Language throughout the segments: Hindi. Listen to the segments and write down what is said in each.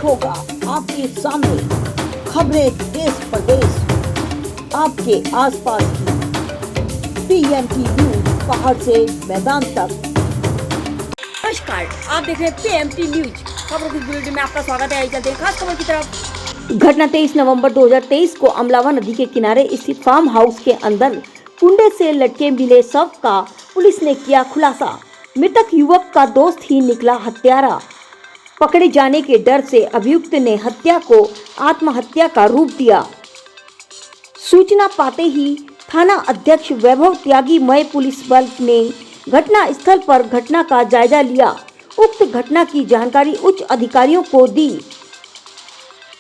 होगा आपके सामने खबरें देश प्रदेश आपके आसपास की। पीएमटी न्यूज पहाड़ से मैदान तक। नमस्कार, आप देख रहे हैं पीएमटी न्यूज। खबरों की बुलेटिन में आपका स्वागत है। आइए चलते हैं खास खबर की तरफ। घटना 23 नवंबर 2023 को अमलावा नदी के किनारे स्थित फार्म हाउस के अंदर कुंडे से लटके मिले शव का पुलिस ने किया खुलासा। मृतक युवक का दोस्त ही निकला हत्यारा। पकड़े जाने के डर से अभियुक्त ने हत्या को आत्महत्या का रूप दिया। सूचना पाते ही थाना अध्यक्ष वैभव त्यागी मय पुलिस बल ने घटना स्थल पर घटना का जायजा लिया। उक्त घटना की जानकारी उच्च अधिकारियों को दी।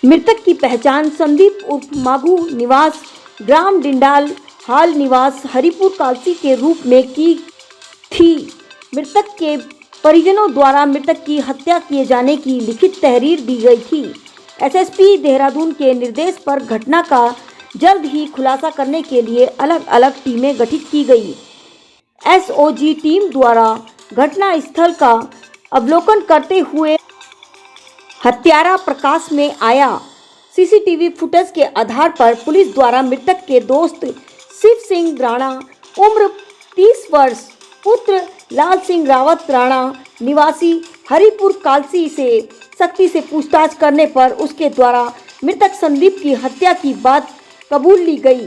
मृतक की पहचान संदीप उर्फ माघू निवास ग्राम डिंडाल हाल निवास हरिपुर कालसी के रूप में की थी। मृतक के परिजनों द्वारा मृतक की हत्या किए जाने की लिखित तहरीर दी गई थी। एसएसपी देहरादून के निर्देश पर घटना का जल्द ही खुलासा करने के लिए अलग अलग टीमें गठित की गई। एसओजी टीम द्वारा घटना स्थल का अवलोकन करते हुए हत्यारा प्रकाश में आया। सीसीटीवी फुटेज के आधार पर पुलिस द्वारा मृतक के दोस्त शिव सिंह राणा उम्र 30 वर्ष पुत्र लाल सिंह रावत राणा निवासी हरिपुर कालसी से सख्ती से पूछताछ करने पर उसके द्वारा मृतक संदीप की हत्या की बात कबूल ली गई,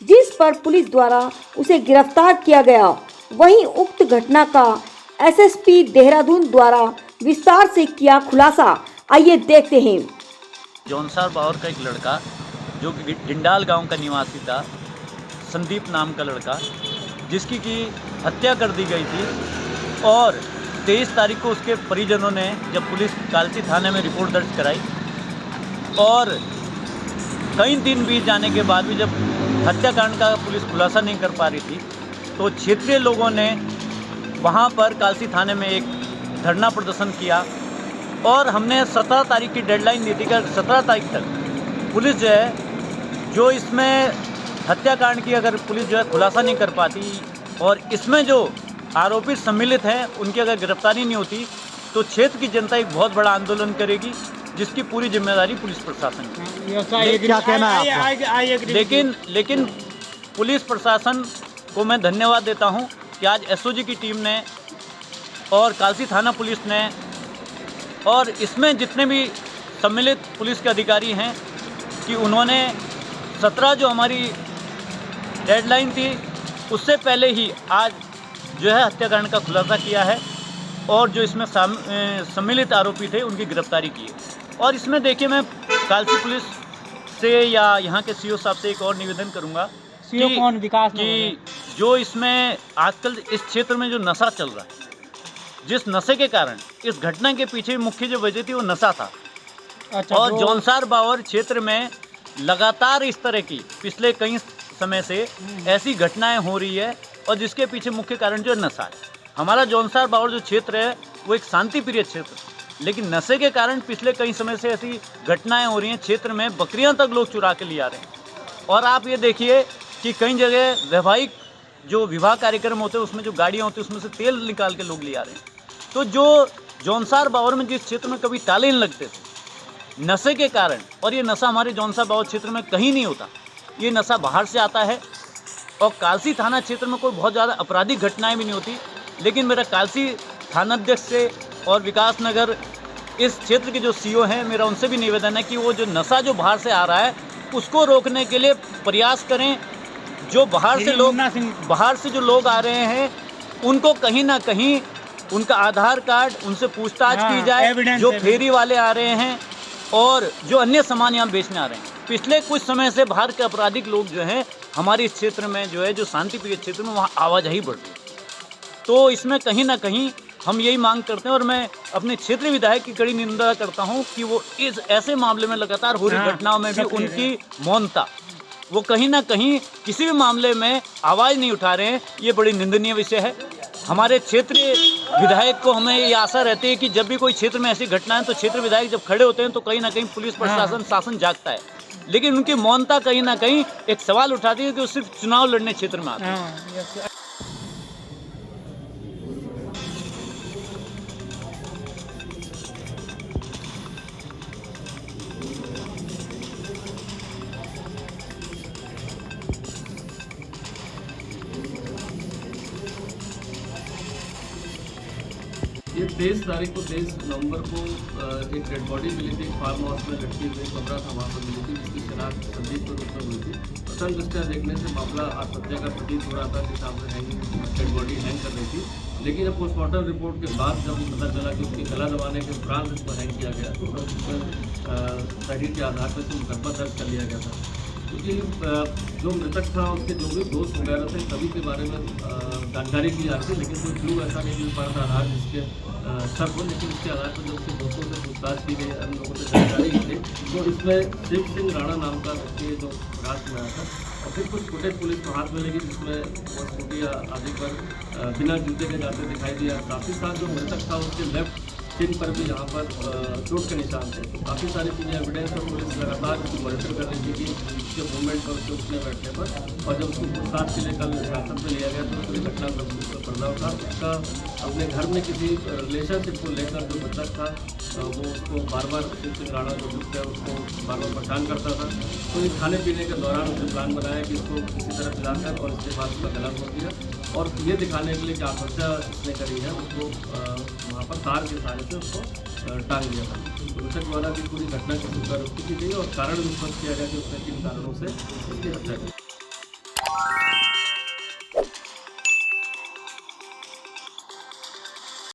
जिस पर पुलिस द्वारा उसे गिरफ्तार किया गया। वहीं उक्त घटना का एसएसपी देहरादून द्वारा विस्तार से किया खुलासा। आइए देखते हैं। जौनसार बावर का एक लड़का जो डिंडाल गांव का निवासी था, संदीप नाम का लड़का, जिसकी की हत्या कर दी गई थी और 23 तारीख को उसके परिजनों ने जब पुलिस कालसी थाने में रिपोर्ट दर्ज कराई और कई दिन बीत जाने के बाद भी जब हत्याकांड का पुलिस खुलासा नहीं कर पा रही थी, तो क्षेत्रीय लोगों ने वहां पर कालसी थाने में एक धरना प्रदर्शन किया और हमने 17 तारीख की डेडलाइन दी थी कि 17 तारीख तक पुलिस जो है जो इसमें हत्याकांड की अगर पुलिस जो है खुलासा नहीं कर पाती और इसमें जो आरोपी सम्मिलित हैं उनकी अगर गिरफ्तारी नहीं होती तो क्षेत्र की जनता एक बहुत बड़ा आंदोलन करेगी, जिसकी पूरी जिम्मेदारी पुलिस प्रशासन की। क्या कहना है आपका? लेकिन पुलिस प्रशासन को मैं धन्यवाद देता हूं कि आज एसओजी की टीम ने और कालसी थाना पुलिस ने और इसमें जितने भी सम्मिलित पुलिस के अधिकारी हैं कि उन्होंने 17 जो हमारी डेडलाइन थी उससे पहले ही आज जो है हत्याकांड का खुलासा किया है और जो इसमें सम्मिलित आरोपी थे उनकी गिरफ्तारी की है। और इसमें देखिए मैं कालसी पुलिस से या यहाँ के सीओ साहब से एक और निवेदन करूँगा कि जो इसमें आजकल इस क्षेत्र में जो नशा चल रहा है, जिस नशे के कारण इस घटना के पीछे मुख्य जो वजह थी वो नशा था। और जौनसार बावर क्षेत्र में लगातार इस तरह की पिछले कई समय से ऐसी घटनाएं हो रही है और जिसके पीछे मुख्य कारण जो नशा है। हमारा जौनसार बावर जो क्षेत्र है वो एक शांति प्रिय क्षेत्र है, लेकिन नशे के कारण पिछले कई समय से ऐसी घटनाएं हो रही हैं। क्षेत्र में बकरियां तक लोग चुरा के ले आ रहे हैं और आप ये देखिए कि कई जगह वैवाहिक जो विवाह कार्यक्रम होते हैं उसमें जो गाड़ियाँ होती हैं उसमें से तेल निकाल के लोग ले आ रहे हैं। तो जो जौनसार बावर में जिस क्षेत्र में कभी ताले नहीं लगते थे नशे के कारण, और ये नशा हमारे जौनसार बावर क्षेत्र में कहीं नहीं होता, ये नशा बाहर से आता है। और कालसी थाना क्षेत्र में कोई बहुत ज़्यादा आपराधिक घटनाएं भी नहीं होती, लेकिन मेरा कालसी थानाध्यक्ष से और विकास नगर इस क्षेत्र के जो सीओ हैं, मेरा उनसे भी निवेदन है कि वो जो नशा जो बाहर से आ रहा है उसको रोकने के लिए प्रयास करें। जो बाहर से जो लोग आ रहे हैं उनको कहीं ना कहीं उनका आधार कार्ड उनसे पूछताछ की जाए। जो फेरी वाले आ रहे हैं और जो अन्य सामान यहाँ बेचने आ रहे हैं, पिछले कुछ समय से बाहर के आपराधिक लोग जो हैं हमारे इस क्षेत्र में जो है जो शांति प्रिय क्षेत्र में वहाँ आवाजाही बढ़ रही है। तो इसमें कहीं ना कहीं हम यही मांग करते हैं और मैं अपने क्षेत्रीय विधायक की कड़ी निंदा करता हूँ कि वो इस ऐसे मामले में लगातार हो रही घटनाओं में भी उनकी मौनता, वो कहीं ना कहीं किसी भी मामले में आवाज़ नहीं उठा रहे हैं। ये बड़ी निंदनीय विषय है। हमारे क्षेत्रीय विधायक को हमें ये आशा रहती है कि जब भी कोई क्षेत्र में ऐसी घटना है तो क्षेत्र विधायक जब खड़े होते हैं तो कहीं ना कहीं पुलिस प्रशासन शासन जागता है, लेकिन उनकी मौनता कहीं ना कहीं एक सवाल उठाती है कि वो सिर्फ चुनाव लड़ने क्षेत्र में आते हैं। ये 23 तारीख को 23 नवंबर को एक डेड बॉडी मिली थी फार्म हाउस में, लटकी हुई कमरा था वहाँ पर मिली थी, जिसकी शनाख्त संदीप के रूप में हुई थी। प्रथम दृष्टया देखने से मामला आत्महत्या का प्रतीत हो रहा था कि सामने डेड बॉडी हैंग कर रही थी, लेकिन जब पोस्टमार्टम रिपोर्ट के बाद जब पता चला कि उसकी गला दबाने के उपरांत इसको हैंग किया गया तो उसमें शरीर के आधार पर मुकदमा दर्ज कर लिया गया था। क्योंकि जो मृतक था उसके जो भी दोस्त वगैरह थे सभी के बारे में जानकारी की जा रही थी, लेकिन कोई क्लू ऐसा नहीं मिल पा रहा था आधार जिसके शक हो, लेकिन उसके आधार पर जब उसके दोस्तों से पूछताछ की गई, अन्य लोगों से जानकारी की गई, तो इसमें शिव सिंह राणा नाम का व्यक्ति जो प्रकाश में आया था। और फिर कुछ फुटेज पुलिस को हाथ में लगी जिसमें वो स्कूटी आदि पर बिना जूते के जाते दिखाई दिया। काफ़ी साथ जो मृतक था उसके लेफ्ट चिन पर भी यहाँ पर चोट के निशान थे। तो काफ़ी सारी चीज़ें एविडेंस और पुलिस लगातार उसकी मॉनिटर कर रही थी कि उसके मूवमेंट पर, उसके उठने बैठने पर। और जब उसको पूछताछ के लिए कल हिरासत में लिया गया तो पूरी घटना पर पर्दा उठा। उसका अपने घर में किसी रिलेशनशिप को लेकर जो मृतक था वो उसको बार बार शिव सिंह राणा जो दुष्ट है उसको बार बार परेशान करता था। तो ये खाने पीने के दौरान उसने प्लान बनाया कि इसको किसी तरह पिलाकर और इसके बाद उसका गला घोट दिया, और ये दिखाने के लिए कि आत्महत्या इसने करी है उसको वहाँ पर कार के सहारे से उसको टांग दिया था। मृतक द्वारा भी पूरी घटना की पुनरावृत्ति की गई और कारण भी स्पष्ट किया गया कि उसने किन कारणों से इसकी हत्या की।